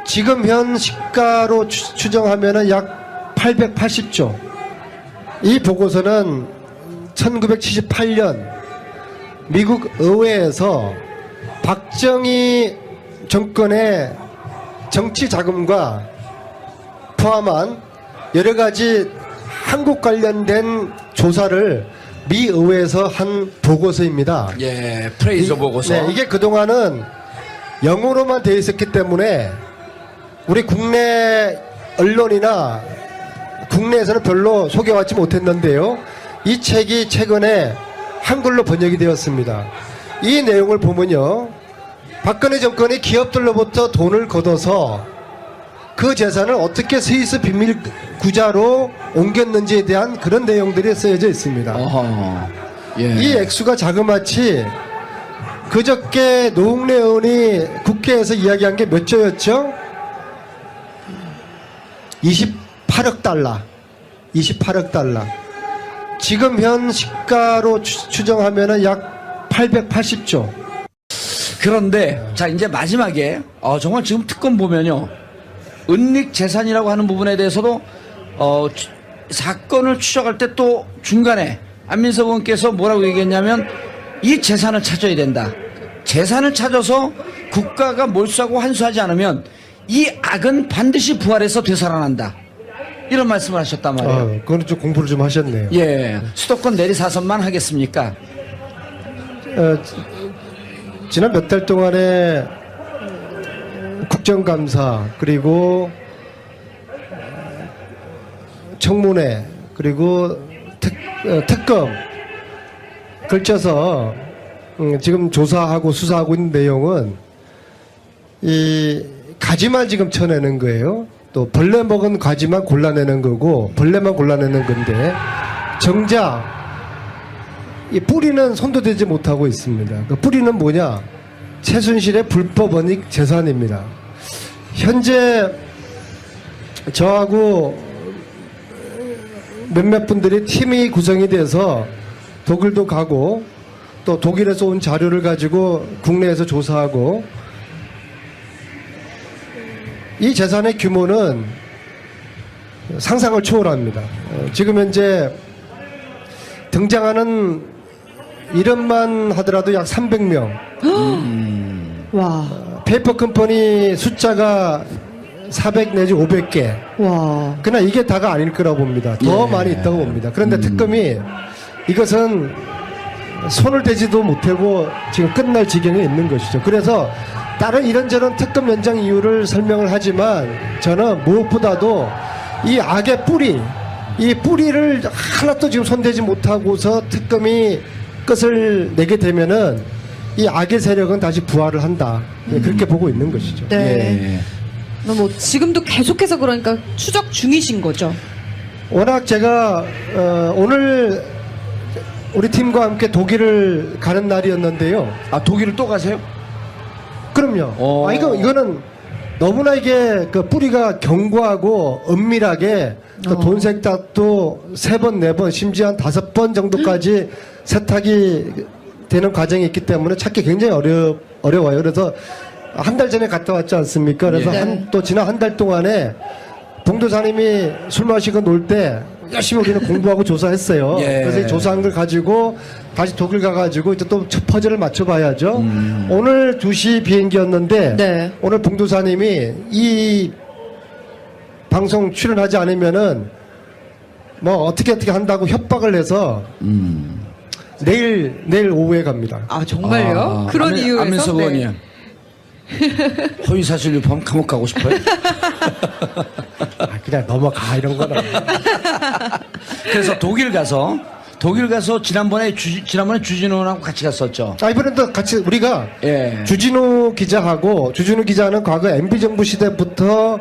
지금 현 시가로 추정하면은 약 880조. 이 보고서는 1978년 미국 의회에서 박정희 정권의 정치 자금과 포함한 여러 가지 한국 관련된 조사를 미 의회에서 한 보고서입니다. 예, 프레이저 보고서. 네, 이게 그동안은 영어로만 되어 있었기 때문에 우리 국내 언론이나 국내에서는 별로 소개받지 못했는데요. 이 책이 최근에 한글로 번역이 되었습니다. 이 내용을 보면요, 박근혜 정권이 기업들로부터 돈을 걷어서 그 재산을 어떻게 스위스 비밀 구자로 옮겼는지에 대한 그런 내용들이 쓰여져 있습니다. 어허, 예. 이 액수가 자그마치 그저께 노웅래 의원이 국회에서 이야기한 게 몇 조였죠? 28억 달러. 28억 달러. 지금 현 시가로 추정하면은 약 880조. 그런데 자 이제 마지막에 정말 지금 특검 보면요, 은닉 재산이라고 하는 부분에 대해서도 사건을 추적할 때 또 중간에 안민석 의원께서 뭐라고 얘기했냐면 이 재산을 찾아야 된다. 재산을 찾아서 국가가 몰수하고 환수하지 않으면 이 악은 반드시 부활해서 되살아난다. 이런 말씀을 하셨단 말이에요. 그거는 좀 공부를 좀 하셨네요. 예, 수도권 내리사선만 하겠습니까? 지난 몇 달 동안에 국정감사 그리고 청문회 그리고 특검 걸쳐서 지금 조사하고 수사하고 있는 내용은 이 가지만 지금 쳐내는 거예요. 또 벌레 먹은 가지만 골라내는 거고 벌레만 골라내는 건데 정작 이 뿌리는 손도 대지 못하고 있습니다. 그 뿌리는 뭐냐? 최순실의 불법 은닉 재산입니다. 현재 저하고 몇몇 분들이 팀이 구성이 돼서 독일도 가고 또 독일에서 온 자료를 가지고 국내에서 조사하고, 이 재산의 규모는 상상을 초월합니다. 지금 현재 등장하는 이름만 하더라도 약 300명. 와. 페이퍼 컴퍼니 숫자가 400 내지 500개. 와. 그러나 이게 다가 아닐 거라고 봅니다. 더 많이 있다고 봅니다. 그런데 특검이 이것은 손을 대지도 못하고 지금 끝날 지경에 있는 것이죠. 그래서 다른 이런저런 특검 연장 이유를 설명을 하지만 저는 무엇보다도 이 악의 뿌리, 이 뿌리를 하나도 지금 손대지 못하고서 특검이 끝을 내게 되면은 이 악의 세력은 다시 부활을 한다. 그렇게 보고 있는 것이죠. 네. 뭐 지금도 계속해서 그러니까 추적 중이신 거죠. 워낙 제가 오늘 우리 팀과 함께 독일을 가는 날이었는데요. 아, 독일을 또 가세요? 그럼요. 이거는 너무나 이게 그 뿌리가 견고하고 은밀하게 그 돈 세탁도 3번, 4번, 심지어 한 5번 정도까지 세탁이 되는 과정이 있기 때문에 찾기 굉장히 어려워요. 그래서 한 달 전에 갔다 왔지 않습니까? 그래서 네. 또 지난 한 달 동안에 봉도사님이 술 마시고 놀 때 열심히 우리는 공부하고 조사했어요. 예. 그래서 이 조사한 걸 가지고 다시 독일 가가지고 이제 또 첫 퍼즐을 맞춰봐야죠. 오늘 2시 비행기였는데 네. 오늘 봉도사님이 이 방송 출연하지 않으면은 뭐 어떻게 한다고 협박을 해서 내일 오후에 갑니다. 아 정말요? 그런 이유에서? 안민석 의원님. 허위사실 유포하면 감옥 가고 싶어요? 그냥 넘어가 이런 거는. 그래서 독일 가서 지난번에 주진우하고 같이 갔었죠. 이번에도 같이 우리가 예. 주진우 기자는 과거 MB 정부 시대부터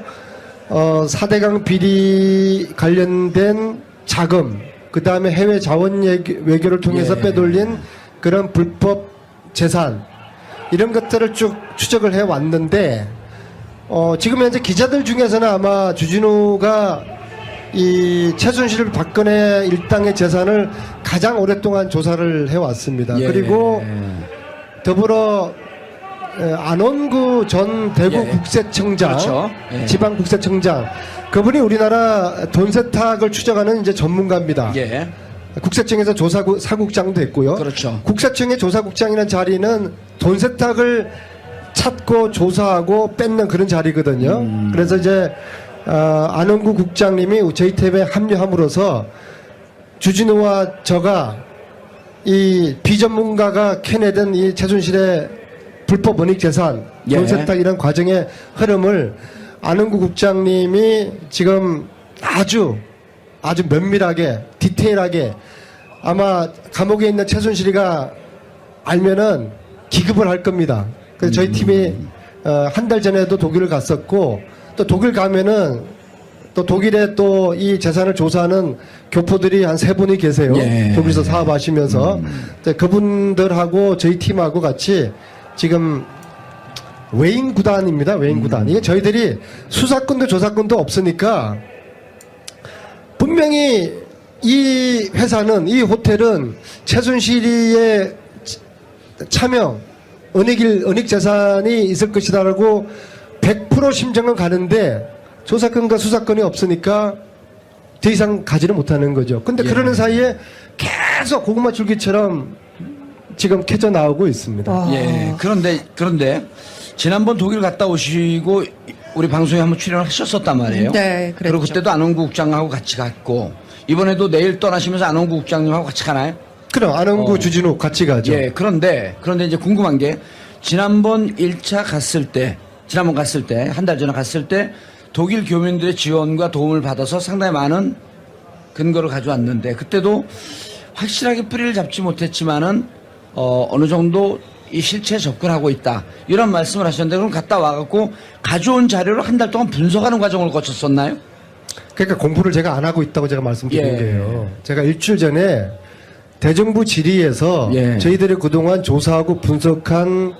4대강 비리 관련된 자금, 그 다음에 해외 자원 외교를 통해서 빼돌린 그런 불법 재산, 이런 것들을 쭉 추적을 해왔는데, 지금 현재 기자들 중에서는 아마 주진우가 이 최순실 박근혜 일당의 재산을 가장 오랫동안 조사를 해왔습니다. 예. 그리고 더불어 안원구 전 대구 예. 국세청장, 그렇죠. 예. 지방 국세청장, 그분이 우리나라 돈 세탁을 추적하는 이제 전문가입니다. 예. 국세청에서 사국장도 했고요. 그렇죠. 국세청의 조사국장이라는 자리는 돈 세탁을 찾고 조사하고 뺏는 그런 자리거든요. 그래서 이제 안원구 국장님이 저희 팀에 합류함으로써 주진우와 저가 이 비전문가가 캐내던 이 최순실의 불법 원익 재산, 예. 돈 세탁 이런 과정의 흐름을 안원구 국장님이 지금 아주 면밀하게 디테일하게 아마 감옥에 있는 최순실이가 알면은 기급을 할 겁니다. 그래서 저희 팀이 한 달 전에도 독일을 갔었고 또 독일 가면은 또 독일에 또 이 재산을 조사하는 교포들이 한 3분이 계세요. 예. 독일에서 사업하시면서 그분들하고 저희 팀하고 같이 지금 외인 구단입니다. 외인 구단. 이게 저희들이 수사권도 조사권도 없으니까 분명히 이 회사는 이 호텔은 최순실이의 차명 은닉 재산이 있을 것이다라고 100% 심정은 가는데 조사권과 수사권이 없으니까 더 이상 가지를 못하는 거죠. 근데 그러는 사이에 계속 고구마 줄기처럼 지금 캐져 나오고 있습니다. 예. 그런데 지난번 독일 갔다 오시고 우리 방송에 한번 출연을 하셨었단 말이에요. 네, 그랬죠. 그리고 그때도 안원구 국장하고 같이 갔고 이번에도 내일 떠나시면서 안원구 국장님하고 같이 가나요? 그럼 안원구 주진우 같이 가죠. 예. 그런데 이제 궁금한 게 지난번 1차 갔을 때 한 달 전에 갔을 때 독일 교민들의 지원과 도움을 받아서 상당히 많은 근거를 가져왔는데 그때도 확실하게 뿌리를 잡지 못했지만은 어느 정도 이 실체에 접근하고 있다 이런 말씀을 하셨는데 그럼 갔다 와갖고 가져온 자료를 한 달 동안 분석하는 과정을 거쳤었나요? 그러니까 공부를 제가 안 하고 있다고 제가 말씀드린 예. 거예요. 제가 일주일 전에 대정부 질의에서 예. 저희들이 그동안 조사하고 분석한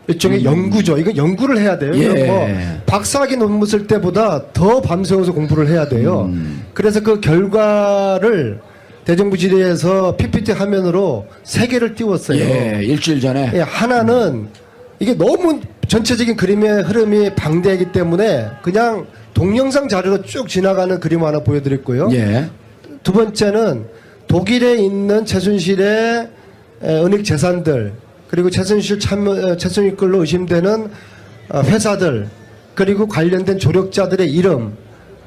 일종의 연구죠. 이거 연구를 해야 돼요. 예. 이건 뭐 박사학위 논문 쓸 때보다 더 밤새워서 공부를 해야 돼요. 그래서 그 결과를 대정부 질의에서 PPT 화면으로 3개를 띄웠어요. 예, 일주일 전에. 예, 하나는 이게 너무 전체적인 그림의 흐름이 방대하기 때문에 그냥 동영상 자료로 쭉 지나가는 그림 하나 보여드렸고요. 예. 두 번째는 독일에 있는 최순실의 은닉 재산들 그리고 최순실 걸로 의심되는 회사들 그리고 관련된 조력자들의 이름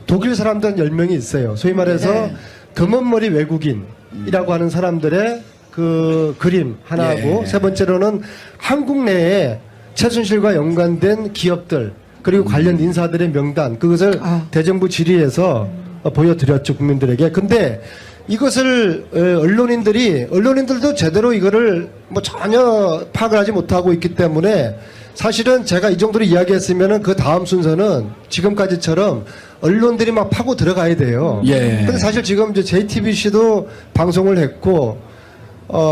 독일 사람들은 10명이 있어요. 소위 말해서 네. 금은머리 외국인이라고 하는 사람들의 그 그림 하나하고 예. 세 번째로는 한국 내에 최순실과 연관된 기업들 그리고 관련 인사들의 명단 그것을 대정부 질의에서 보여드렸죠 국민들에게. 근데 이것을 언론인들도 제대로 이거를 뭐 전혀 파악을 하지 못하고 있기 때문에 사실은 제가 이 정도로 이야기했으면은 그 다음 순서는 지금까지처럼 언론들이 막 파고 들어가야 돼요. 예. 근데 사실 지금 이제 JTBC도 방송을 했고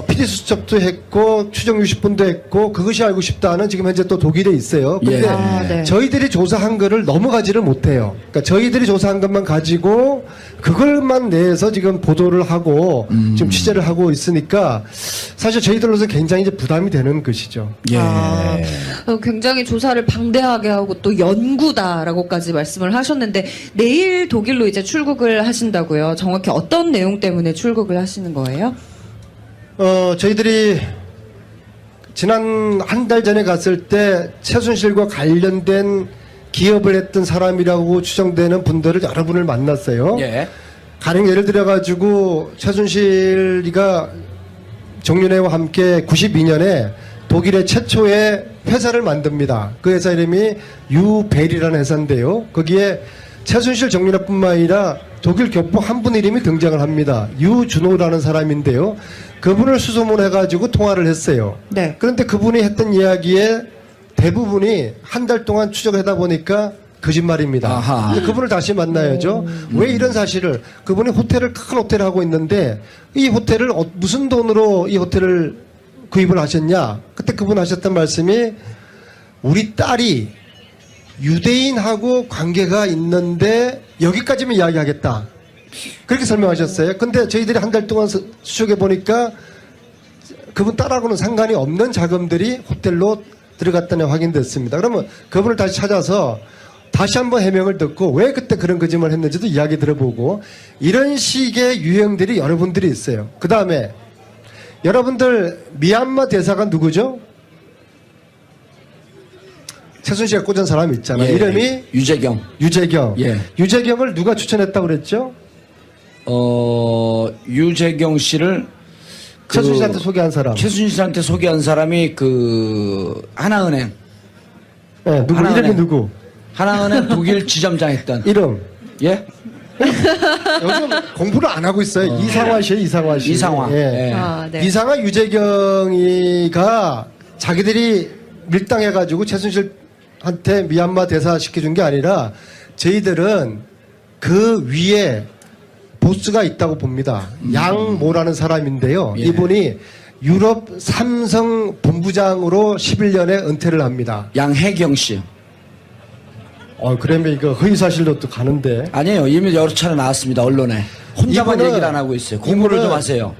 PD 수첩도 했고 추정 60분도 했고 그것이 알고 싶다는 지금 현재 또 독일에 있어요. 근데 예. 네. 저희들이 조사한 거를 넘어가지를 못해요. 그러니까 저희들이 조사한 것만 가지고 그걸만 내서 지금 보도를 하고 지금 취재를 하고 있으니까 사실 저희들로서 굉장히 이제 부담이 되는 것이죠. 예. 굉장히 조사를 방대하게 하고 또 연구다라고까지 말씀을 하셨는데 내일 독일로 이제 출국을 하신다고요. 정확히 어떤 내용 때문에 출국을 하시는 거예요? 저희들이 지난 한 달 전에 갔을 때 최순실과 관련된 기업을 했던 사람이라고 추정되는 분들을 여러 분을 만났어요. 예. 가령 예를 들어가지고 최순실이가 정윤회와 함께 92년에 독일의 최초의 회사를 만듭니다. 그 회사 이름이 유벨이라는 회사인데요. 거기에 최순실 정윤회뿐만 아니라 독일 교포 한 분 이름이 등장을 합니다. 유준호라는 사람인데요. 그분을 수소문해가지고 통화를 했어요. 네. 그런데 그분이 했던 이야기에 대부분이 한 달 동안 추적하다 보니까 거짓말입니다. 아하. 근데 그분을 다시 만나야죠. 왜 이런 사실을 그분이 큰 호텔을 하고 있는데 이 호텔을 무슨 돈으로 이 호텔을 구입을 하셨냐? 그때 그분 하셨던 말씀이 우리 딸이 유대인하고 관계가 있는데 여기까지만 이야기하겠다. 그렇게 설명하셨어요. 근데 저희들이 한 달 동안 추적해 보니까 그분 딸하고는 상관이 없는 자금들이 호텔로 들어갔다는 확인됐습니다. 그러면 그분을 다시 찾아서 다시 한번 해명을 듣고 왜 그때 그런 거짓말을 했는지도 이야기 들어보고 이런 식의 유형들이 여러분들이 있어요. 그 다음에 여러분들 미얀마 대사가 누구죠? 최순실에 꽂은 사람이 있잖아요. 예, 이름이 유재경. 유재경. 예. 유재경을 누가 추천했다고 그랬죠? 유재경 씨를 최순실한테 소개한 사람. 최순실한테 소개한 사람이 그 하나은행. 네, 누구 하나은행. 이름이 누구? 하나은행 독일 지점장 했던. 이름. 예? 요즘 공부를 안 하고 있어요. 이상화 씨예요, 이상화 씨. 이상화. 예. 예. 아, 네. 이상화 유재경이가 자기들이 밀당해가지고 최순실한테 미얀마 대사 시켜준 게 아니라 저희들은 그 위에 보스가 있다고 봅니다. 양모라는 사람인데요. 예. 이분이 유럽 삼성 본부장으로 11년에 은퇴를 합니다. 양혜경 씨. 그러면 이거 허위사실로 또 가는데. 아니에요. 이미 여러 차례 나왔습니다. 언론에. 혼자만 이분은- 얘기를 안 하고 있어요. 공부를 이분은- 좀 하세요.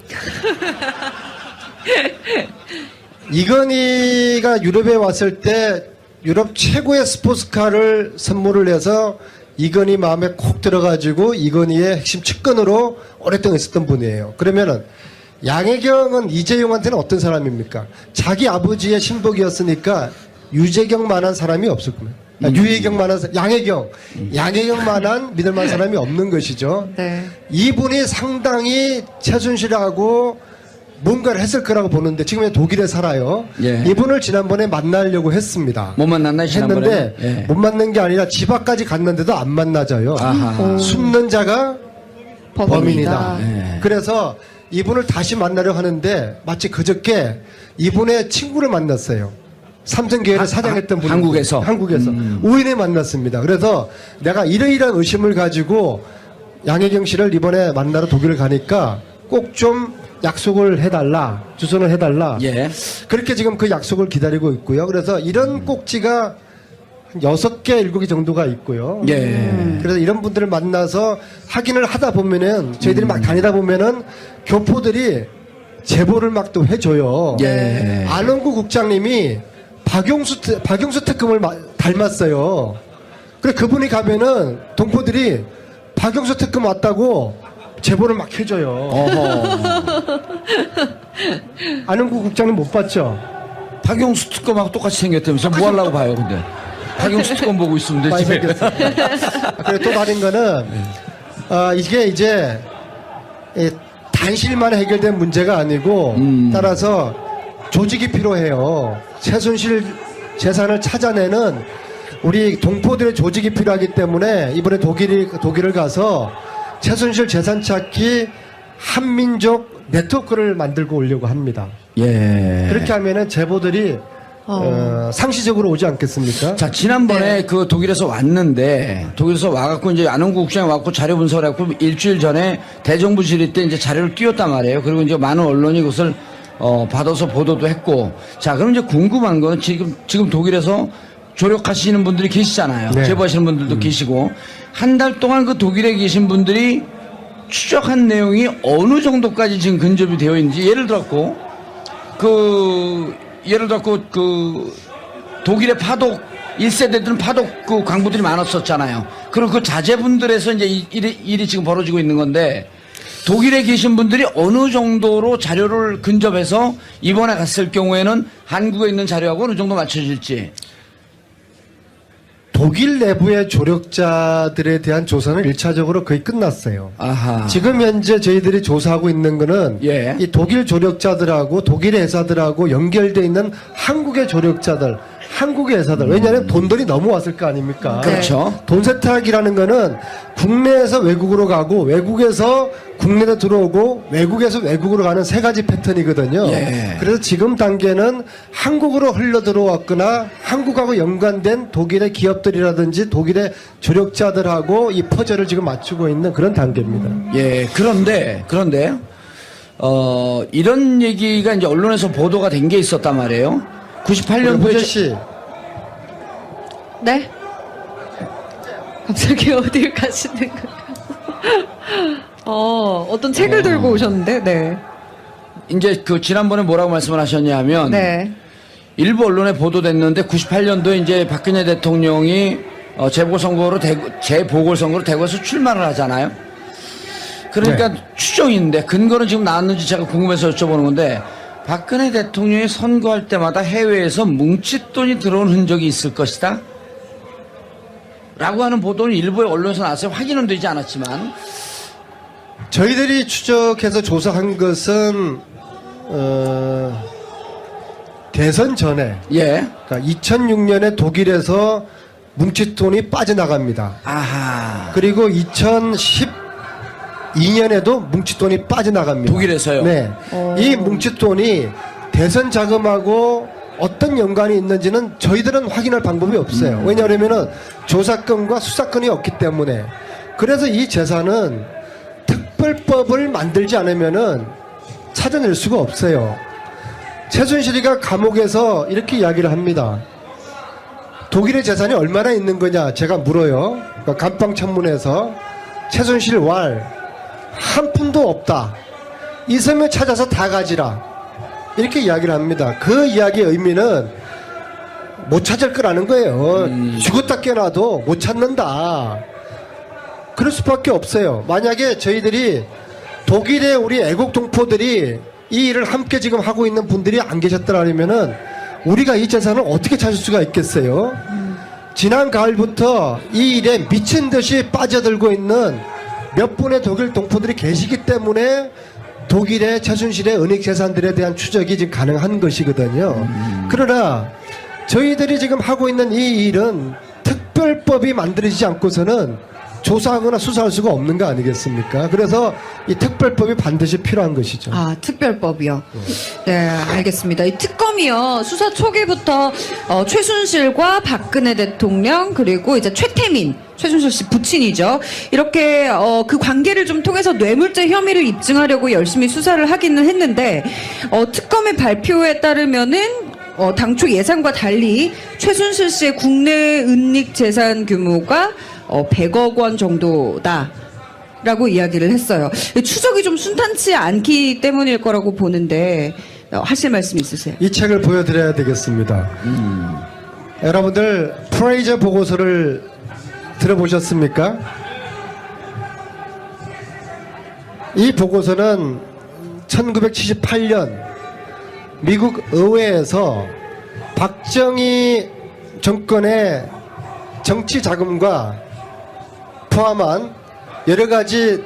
이건희가 유럽에 왔을 때 유럽 최고의 스포츠카를 선물을 해서 이건희 마음에 콕 들어가지고 이건희의 핵심 측근으로 오랫동안 있었던 분이에요. 그러면은 양혜경은 이재용한테는 어떤 사람입니까? 자기 아버지의 신복이었으니까 유재경만한 사람이 없을 겁니다. 유혜경만한 양혜경만한 믿을만한 사람이 없는 것이죠. 네. 이분이 상당히 최순실하고 뭔가를 했을 거라고 보는데 지금 독일에 살아요. 예. 이분을 지난번에 만나려고 했습니다. 못 만났나요, 지난번에? 했는데 예. 못 만난 게 아니라 집 앞까지 갔는데도 안 만나져요. 아하. 숨는 자가 범인이다. 예. 그래서 이분을 다시 만나려 하는데 마치 그저께 이분의 친구를 만났어요. 삼성계열을 사장했던 분이 한국에서? 우인에 만났습니다. 그래서 내가 이러이러한 의심을 가지고 양혜경 씨를 이번에 만나러 독일을 가니까 꼭 좀 약속을 해달라, 주선을 해달라. 예. 그렇게 지금 그 약속을 기다리고 있고요. 그래서 이런 꼭지가 한 6개, 7개 정도가 있고요. 예. 그래서 이런 분들을 만나서 확인을 하다 보면은 저희들이 막 다니다 보면은 교포들이 제보를 막 또 해줘요. 예. 안원구 국장님이 박용수 특검을 닮았어요. 그래 그분이 가면은 동포들이 박용수 특검 왔다고 제보를 막 해줘요. 어허. 안원구 국장님 못 봤죠? 박용수 특검하고 똑같이 생겼다면서 뭐 하려고 봐요, 근데. 박용수 특검 보고 있으면 많이 되지. 생겼어요. 그리고 또 다른 거는 이게 이제 단실만 해결된 문제가 아니고 따라서 조직이 필요해요. 최순실 재산을 찾아내는 우리 동포들의 조직이 필요하기 때문에 이번에 독일을 가서 최순실 재산 찾기 한민족 네트워크를 만들고 오려고 합니다. 예. 그렇게 하면은 제보들이 상시적으로 오지 않겠습니까? 자, 지난번에 그 독일에서 왔는데, 독일에서 와갖고 이제 안원구 국장이 와갖고 자료 분석을 해갖고 일주일 전에 대정부 질의 때 이제 자료를 띄웠단 말이에요. 그리고 이제 많은 언론이 그것을 받아서 보도도 했고. 자, 그럼 이제 궁금한 건 지금 독일에서 조력하시는 분들이 계시잖아요. 네. 제보하시는 분들도 계시고. 한 달 동안 그 독일에 계신 분들이 추적한 내용이 어느 정도까지 지금 근접이 되어 있는지, 예를 들었고, 독일의 파독, 1세대들은 파독 그 광부들이 많았었잖아요. 그럼 그 자제분들에서 이제 일이 지금 벌어지고 있는 건데, 독일에 계신 분들이 어느 정도로 자료를 근접해서 이번에 갔을 경우에는 한국에 있는 자료하고 어느 정도 맞춰질지. 독일 내부의 조력자들에 대한 조사는 1차적으로 거의 끝났어요. 아하. 지금 현재 저희들이 조사하고 있는 거는 예. 이 독일 조력자들하고 독일의 회사들하고 연결되어 있는 한국의 조력자들, 한국의 회사들. 왜냐하면 돈들이 넘어왔을 거 아닙니까? 그렇죠. 돈 세탁이라는 거는 국내에서 외국으로 가고 외국에서 국내로 들어오고 외국에서 외국으로 가는 세 가지 패턴이거든요. 예. 그래서 지금 단계는 한국으로 흘러 들어왔거나 한국하고 연관된 독일의 기업들이라든지 독일의 조력자들하고 이 퍼즐을 지금 맞추고 있는 그런 단계입니다. 예, 그런데, 이런 얘기가 이제 언론에서 보도가 된 게 있었단 말이에요. 98년도에. 호재 씨, 네? 갑자기 어딜 가시는 건가요? 어떤 책을 들고 오셨는데, 네. 이제 그 지난번에 뭐라고 말씀을 하셨냐면. 네. 일부 언론에 보도됐는데 98년도에 이제 박근혜 대통령이 재보궐선거로 대구에서 출마를 하잖아요. 그러니까 추정인데 근거는 지금 나왔는지 제가 궁금해서 여쭤보는 건데 박근혜 대통령이 선거할 때마다 해외에서 뭉칫돈이 들어온 흔적이 있을 것이다 라고 하는 보도는 일부의 언론에서 나왔어요. 확인은 되지 않았지만 저희들이 추적해서 조사한 것은 대선 전에 예. 그러니까 2006년에 독일에서 뭉칫돈이 빠져나갑니다. 아하. 그리고 2012년에도 뭉칫돈이 빠져나갑니다. 독일에서요? 네. 이 뭉칫돈이 대선 자금하고 어떤 연관이 있는지는 저희들은 확인할 방법이 없어요. 왜냐하면 조사권과 수사권이 없기 때문에. 그래서 이 재산은 특별법을 만들지 않으면은 찾아낼 수가 없어요. 최순실이가 감옥에서 이렇게 이야기를 합니다. 독일의 재산이 얼마나 있는 거냐 제가 물어요. 그러니까 감방 청문회에서 최순실 왈 한 푼도 없다. 있으면 찾아서 다 가지라. 이렇게 이야기를 합니다. 그 이야기의 의미는 못 찾을 거라는 거예요. 죽었다 깨어나도 못 찾는다. 그럴 수밖에 없어요. 만약에 저희들이 독일의 우리 애국 동포들이 이 일을 함께 지금 하고 있는 분들이 안 계셨더라면은 우리가 이 재산을 어떻게 찾을 수가 있겠어요? 지난 가을부터 이 일에 미친 듯이 빠져들고 있는 몇 분의 독일 동포들이 계시기 때문에 독일의 최순실의 은닉 재산들에 대한 추적이 지금 가능한 것이거든요. 그러나 저희들이 지금 하고 있는 이 일은 특별법이 만들어지지 않고서는 조사하거나 수사할 수가 없는 거 아니겠습니까? 그래서 이 특별법이 반드시 필요한 것이죠. 아, 특별법이요. 네, 알겠습니다. 이 특검이요. 수사 초기부터 최순실과 박근혜 대통령 그리고 이제 최태민, 최순실 씨 부친이죠. 이렇게 그 관계를 좀 통해서 뇌물죄 혐의를 입증하려고 열심히 수사를 하기는 했는데 특검의 발표에 따르면은 당초 예상과 달리 최순실 씨의 국내 은닉 재산 규모가 100억 원 정도다라고 이야기를 했어요. 추적이 좀 순탄치 않기 때문일 거라고 보는데 하실 말씀 있으세요? 이 책을 보여드려야 되겠습니다. 여러분들 프레이저 보고서를 들어보셨습니까? 이 보고서는 1978년 미국 의회에서 박정희 정권의 정치 자금과 포함한 여러 가지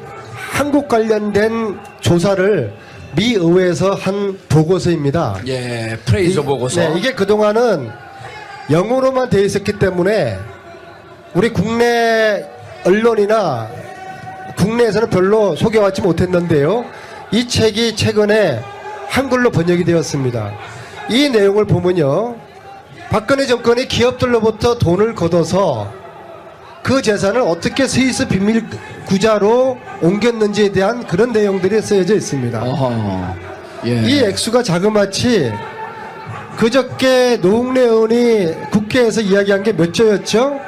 한국 관련된 조사를 미 의회에서 한 보고서입니다. 예, 프레이저 보고서. 네, 이게 그동안은 영어로만 되어 있었기 때문에 우리 국내 언론이나 국내에서는 별로 소개받지 못했는데요. 이 책이 최근에 한글로 번역이 되었습니다. 이 내용을 보면요. 박근혜 정권이 기업들로부터 돈을 걷어서 그 재산을 어떻게 스위스 비밀 구자로 옮겼는지에 대한 그런 내용들이 쓰여져 있습니다. 어허. 예. 이 액수가 자그마치 그저께 노웅래 의원이 국회에서 이야기한 게 몇 조였죠?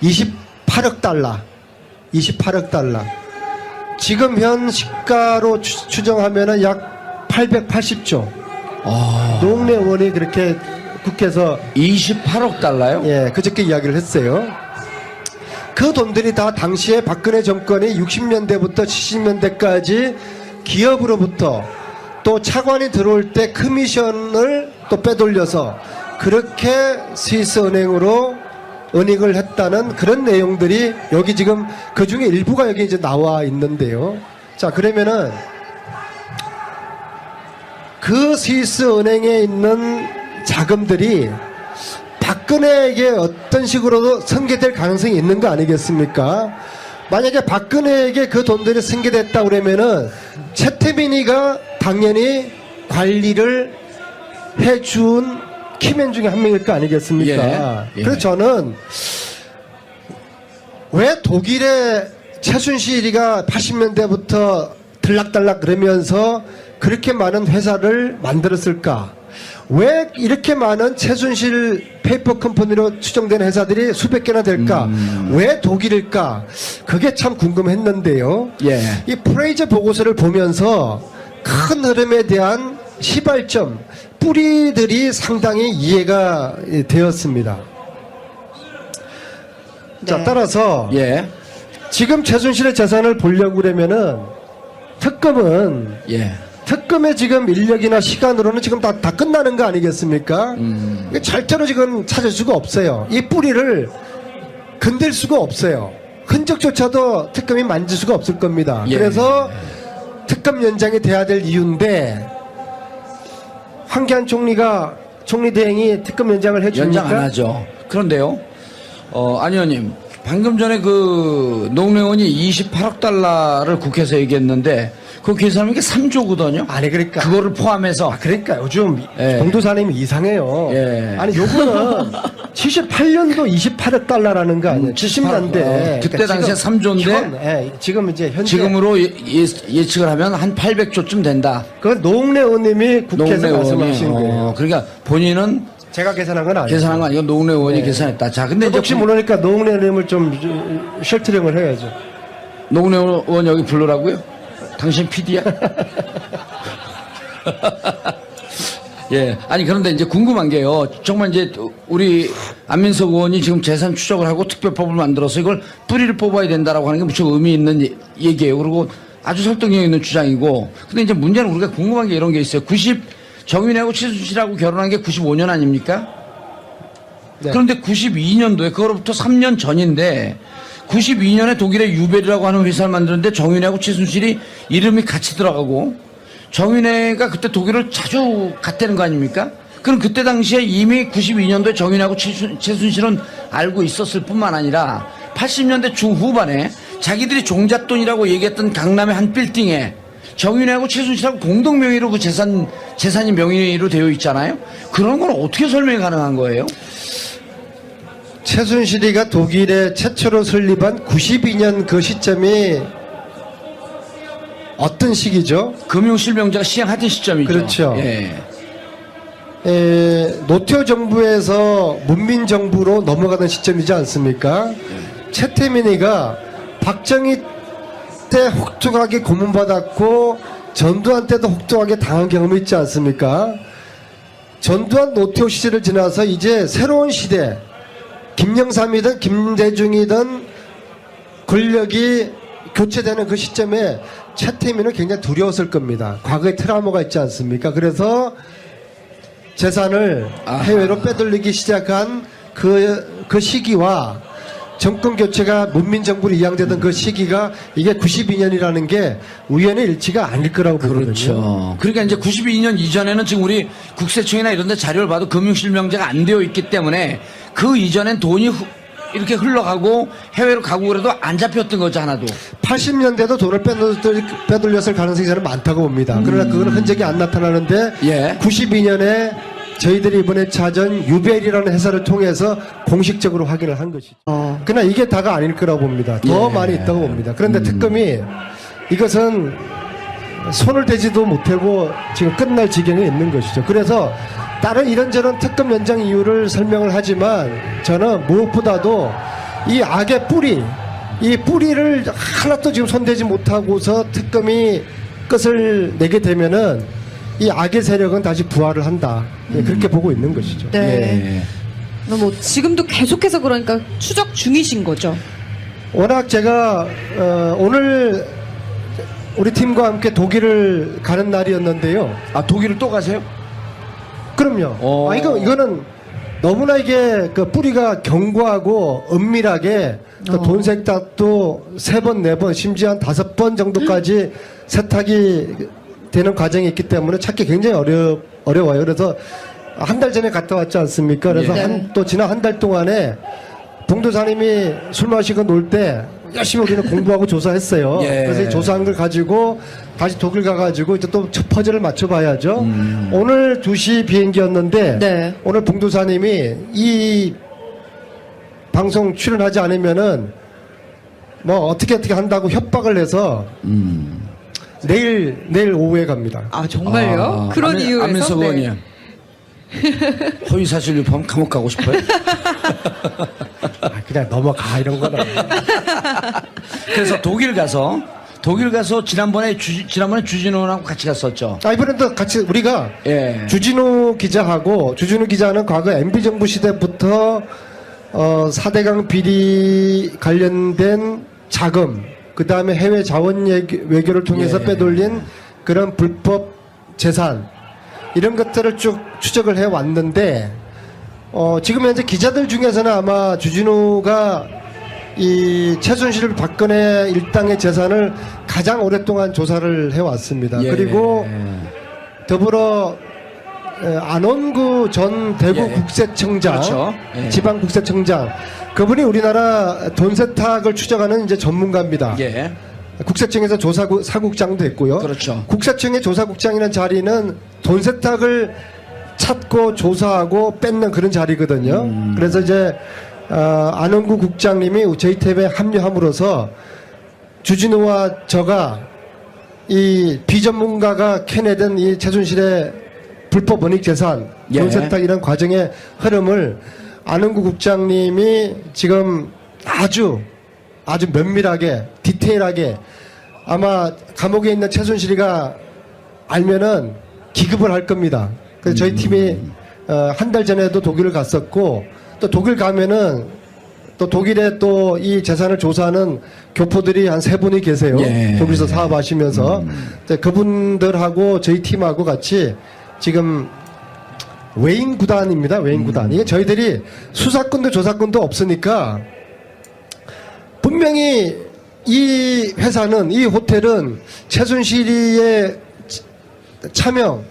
28억 달러. 28억 달러. 지금 현 시가로 추정하면은 약 880조. 노웅래 의원이 그렇게 국회에서 28억 달러요? 예, 그저께 이야기를 했어요. 그 돈들이 다 당시에 박근혜 정권이 60년대부터 70년대까지 기업으로부터 또 차관이 들어올 때 커미션을 또 빼돌려서 그렇게 스위스 은행으로 은닉을 했다는 그런 내용들이 여기 지금 그 중에 일부가 여기 이제 나와 있는데요. 자, 그러면은 그 스위스 은행에 있는 자금들이 박근혜에게 어떤 식으로도 승계될 가능성이 있는 거 아니겠습니까? 만약에 박근혜에게 그 돈들이 승계됐다 그러면은 최태민이가 당연히 관리를 해준 키맨 중에 한 명일 거 아니겠습니까? 예. 그래서 저는 왜 독일의 최순실이가 80년대부터 들락달락 그러면서 그렇게 많은 회사를 만들었을까? 왜 이렇게 많은 최순실 페이퍼 컴퍼니로 추정되는 회사들이 수백 개나 될까? 왜 독일일까? 그게 참 궁금했는데요. 예. 이 프레이저 보고서를 보면서 큰 흐름에 대한 시발점, 뿌리들이 상당히 이해가 되었습니다. 자, 네. 따라서 예. 지금 최순실의 재산을 보려고 그러면은 특검은 예. 특검의 지금 인력이나 시간으로는 지금 다 끝나는 거 아니겠습니까? 이게 절대로 지금 찾을 수가 없어요. 이 뿌리를 건들 수가 없어요. 흔적조차도 특검이 만질 수가 없을 겁니다. 예. 그래서 특검 연장이 돼야 될 이유인데 황교안 총리 대행이 특검 연장을 해줍니까? 연장 안 하죠. 그런데요, 안 의원님, 방금 전에 그 농내원이 28억 달러를 국회에서 얘기했는데 그 계산하면 이게 3조거든요. 아니 그러니까 그거를 포함해서 그러니까 요즘 예. 봉도사님이 이상해요. 예. 아니 요거는 78년도 28억 달러라는 거 아니에요? 70년대. 그때 당시에 3조인데 지금 이제 현재 지금으로 예측을 하면 한 800조쯤 된다. 그건 노웅래 의원님이 국회에서 말씀하신 거예요. 그러니까 본인은 제가 계산한 건 아니에요. 계산한 거 아니고 노웅래 의원이 네. 계산했다. 자, 근데 이제 혹시 모르니까 노웅래 의원님을 좀 셜트링을 해야죠. 노웅래 의원 여기 불러라고요? 당신 PD야? 예. 아니, 그런데 이제 궁금한 게요. 정말 이제 우리 안민석 의원이 지금 재산 추적을 하고 특별법을 만들어서 이걸 뿌리를 뽑아야 된다라고 하는 게 무척 의미 있는 얘기예요. 그리고 아주 설득력 있는 주장이고. 근데 이제 문제는 우리가 궁금한 게 이런 게 있어요. 정윤회하고 최순실하고 결혼한 게 95년 아닙니까? 네. 그런데 92년도에 그거로부터 3년 전인데 92년에 독일의 유벨이라고 하는 회사를 만드는데 정윤회하고 최순실이 이름이 같이 들어가고 정윤회가 그때 독일을 자주 갔다는 거 아닙니까? 그럼 그때 당시에 이미 92년도에 정윤회하고 최순실은 알고 있었을 뿐만 아니라 80년대 중후반에 자기들이 종잣돈이라고 얘기했던 강남의 한 빌딩에 정윤회하고 최순실하고 공동 명의로 그 재산이 명의로 되어 있잖아요. 그런 건 어떻게 설명이 가능한 거예요? 최순실이가 독일에 최초로 설립한 92년 그 시점이 어떤 시기죠? 금융실명제가 시행하던 시점이죠. 그렇죠. 예. 노태우 정부에서 문민정부로 넘어가던 시점이지 않습니까? 최태민이가 박정희 때 혹독하게 고문받았고 전두환 때도 혹독하게 당한 경험이 있지 않습니까? 전두환 노태우 시절을 지나서 이제 새로운 시대, 김영삼이든 김대중이든 권력이 교체되는 그 시점에 최태민은 굉장히 두려웠을 겁니다. 과거에 트라우마가 있지 않습니까? 그래서 재산을 해외로 빼돌리기 시작한 그 시기와 정권 교체가 문민정부로 이양되던 그 시기가 이게 92년이라는 게 우연의 일치가 아닐 거라고 보거든요. 그렇죠. 그러니까 이제 92년 이전에는 지금 우리 국세청이나 이런 데 자료를 봐도 금융실명제가 안 되어 있기 때문에 그 이전엔 돈이 이렇게 흘러가고 해외로 가고 그래도 안 잡혔던 거죠, 하나도. 80년대도 돈을 빼돌렸을 가능성이 저는 많다고 봅니다. 그러나 그건 흔적이 안 나타나는데 예. 92년에 저희들이 이번에 찾은 유벨이라는 회사를 통해서 공식적으로 확인을 한 것이죠. 그러나 이게 다가 아닐 거라고 봅니다. 더 예. 많이 있다고 봅니다. 그런데 특검이 이것은 손을 대지도 못하고 지금 끝날 지경에 있는 것이죠. 그래서 다른 이런저런 특검 연장 이유를 설명을 하지만 저는 무엇보다도 이 악의 뿌리, 이 뿌리를 하나도 지금 손대지 못하고서 특검이 끝을 내게 되면은 이 악의 세력은 다시 부활을 한다. 예, 그렇게 보고 있는 것이죠. 네. 뭐 지금도 계속해서 그러니까 추적 중이신 거죠. 워낙 제가 오늘 우리 팀과 함께 독일을 가는 날이었는데요. 아, 독일을 또 가세요? 그럼요. 이거는 너무나 이게 그 뿌리가 견고하고 은밀하게 그 돈 세탁도 3번, 4번, 심지어 한 5번 정도까지 세탁이 되는 과정이 있기 때문에 찾기 굉장히 어려워요. 그래서 한 달 전에 갔다 왔지 않습니까? 그래서 네. 또 지난 한 달 동안에 봉도사님이 술 마시고 놀 때 열심히 우리는 공부하고 조사했어요. 예. 그래서 이 조사한 걸 가지고 다시 독일 가가지고 이제 또 퍼즐을 맞춰봐야죠. 오늘 2시 비행기였는데 네. 오늘 봉도사님이 이 방송 출연하지 않으면은 뭐 어떻게 한다고 협박을 해서 내일 오후에 갑니다. 아 정말요? 그런 이유에서? 안민석 의원님. 허위사실 유포하면 감옥 가고 싶어요? 그냥 넘어가 이런 거는. 그래서 독일 가서 독일 가서 지난번에 주진우하고 같이 갔었죠. 이번에도 같이 우리가 예. 주진우 기자는 과거 MB 정부 시대부터 4대강 비리 관련된 자금, 그 다음에 해외 자원 외교를 통해서 예. 빼돌린 그런 불법 재산, 이런 것들을 쭉 추적을 해 왔는데, 지금 현재 기자들 중에서는 아마 주진우가 이 최순실 박근혜 일당의 재산을 가장 오랫동안 조사를 해 왔습니다. 예. 그리고 더불어 안원구 전 대구 예. 국세청장, 그렇죠. 예. 지방 국세청장, 그분이 우리나라 돈 세탁을 추적하는 이제 전문가입니다. 예. 국세청에서 사국장도 했고요. 그렇죠. 국세청의 조사국장이라는 자리는 돈 세탁을 찾고 조사하고 뺏는 그런 자리거든요. 그래서 이제 안원구 국장님이 저희 탭에 합류함으로써 주진우와 저가 이 비전문가가 캐내던 이 최순실의 불법 원익 재산, 예. 돈 세탁 이런 과정의 흐름을 안원구 국장님이 지금 아주 면밀하게 디테일하게, 아마 감옥에 있는 최순실이가 알면은 기급을 할 겁니다. 그래서 저희 팀이 한 달 전에도 독일을 갔었고, 또 독일 가면은 또 독일에 또 이 재산을 조사하는 교포들이 한 3분이 계세요. 예. 독일에서 사업하시면서 그분들하고 저희 팀하고 같이 지금 외인 구단입니다. 외인 구단. 이게 저희들이 수사권도 조사권도 없으니까 분명히 이 회사는, 이 호텔은 최순실이의 차명,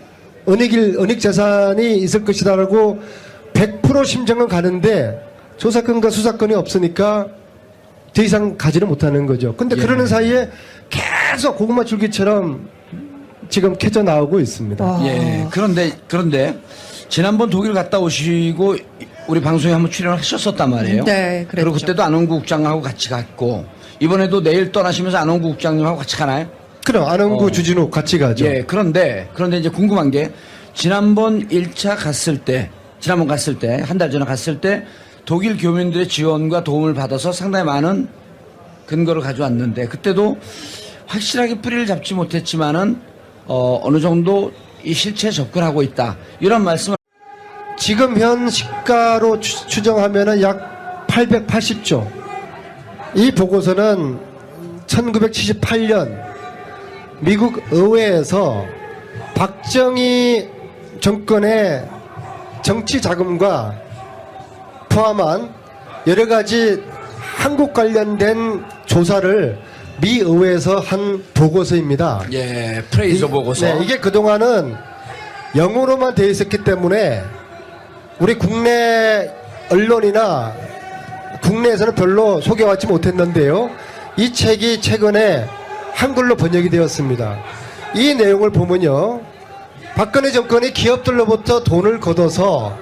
은닉 재산이 있을 것이다라고 100% 심정은 가는데 조사권과 수사권이 없으니까 더 이상 가지를 못하는 거죠. 근데 예. 그러는 사이에 계속 고구마 줄기처럼 지금 캐져 나오고 있습니다. 예. 그런데 지난번 독일 갔다 오시고 우리 방송에 한번 출연을 하셨었단 말이에요. 네, 그랬죠. 그리고 그때도 안원구 국장하고 같이 갔고, 이번에도 내일 떠나시면서 안원구 국장님하고 같이 가나요? 그럼 안원구 주진우 같이 가죠. 예. 그런데 이제 궁금한 게, 지난번 1차 갔을 때, 한 달 전에 갔을 때 독일 교민들의 지원과 도움을 받아서 상당히 많은 근거를 가져왔는데, 그때도 확실하게 뿌리를 잡지 못했지만은 어느 정도 이 실체에 접근하고 있다, 이런 말씀을. 지금 현 시가로 추정하면은 약 880조. 이 보고서는 1978년 미국 의회에서 박정희 정권의 정치 자금과 포함한 여러 가지 한국 관련된 조사를 미 의회에서 한 보고서입니다. 예, 프레이저 보고서. 네, 이게 그동안은 영어로만 되어 있었기 때문에 우리 국내 언론이나 국내에서는 별로 소개받지 못했는데요. 이 책이 최근에 한글로 번역이 되었습니다. 이 내용을 보면요, 박근혜 정권이 기업들로부터 돈을 걷어서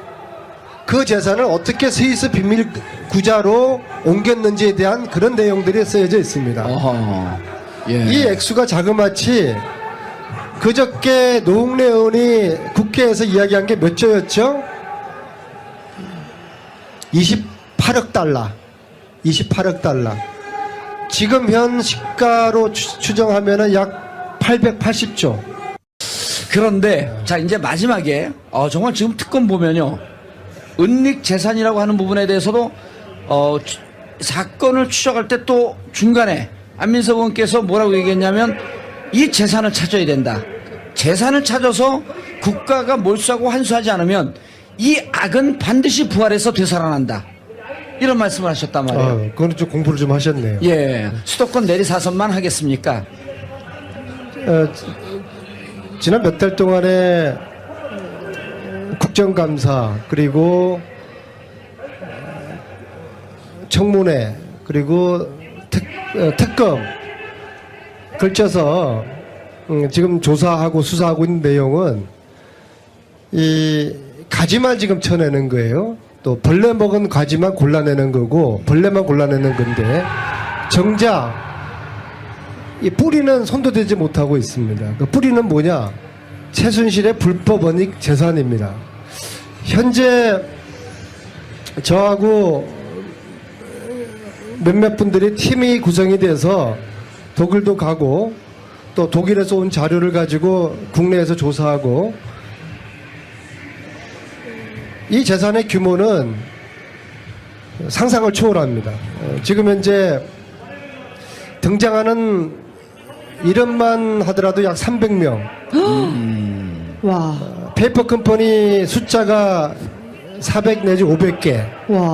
그 재산을 어떻게 스위스 비밀 구자로 옮겼는지에 대한 그런 내용들이 쓰여져 있습니다. 어허. 예. 이 액수가 자그마치 그저께 노웅래 의원이 국회에서 이야기한 게 몇 조였죠? 28억 달러. 28억 달러. 지금 현 시가로 추정하면은 약 880조. 그런데 자, 이제 마지막에 정말 지금 특검 보면요, 은닉 재산이라고 하는 부분에 대해서도 사건을 추적할 때 또 중간에 안민석 의원께서 뭐라고 얘기했냐면, 이 재산을 찾아야 된다. 재산을 찾아서 국가가 몰수하고 환수하지 않으면 이 악은 반드시 부활해서 되살아난다, 이런 말씀을 하셨단 말이에요. 그거는 좀 공부를 좀 하셨네요. 예, 수도권 내리사선만 하겠습니까? 지난 몇 달 동안에 국정감사, 그리고 청문회, 그리고 특검 걸쳐서 지금 조사하고 수사하고 있는 내용은 이 가지만 지금 쳐내는 거예요. 또 벌레 먹은 가지만 골라내는 거고, 벌레만 골라내는 건데, 정작 이 뿌리는 손도 대지 못하고 있습니다. 그 뿌리는 뭐냐? 최순실의 불법 원익 재산입니다. 현재 저하고 몇몇 분들이 팀이 구성이 돼서 독일도 가고 또 독일에서 온 자료를 가지고 국내에서 조사하고 이 재산의 규모는 상상을 초월합니다. 지금 현재 등장하는 이름만 하더라도 약 300명. 와. 페이퍼 컴퍼니 숫자가 400 내지 500개. 와.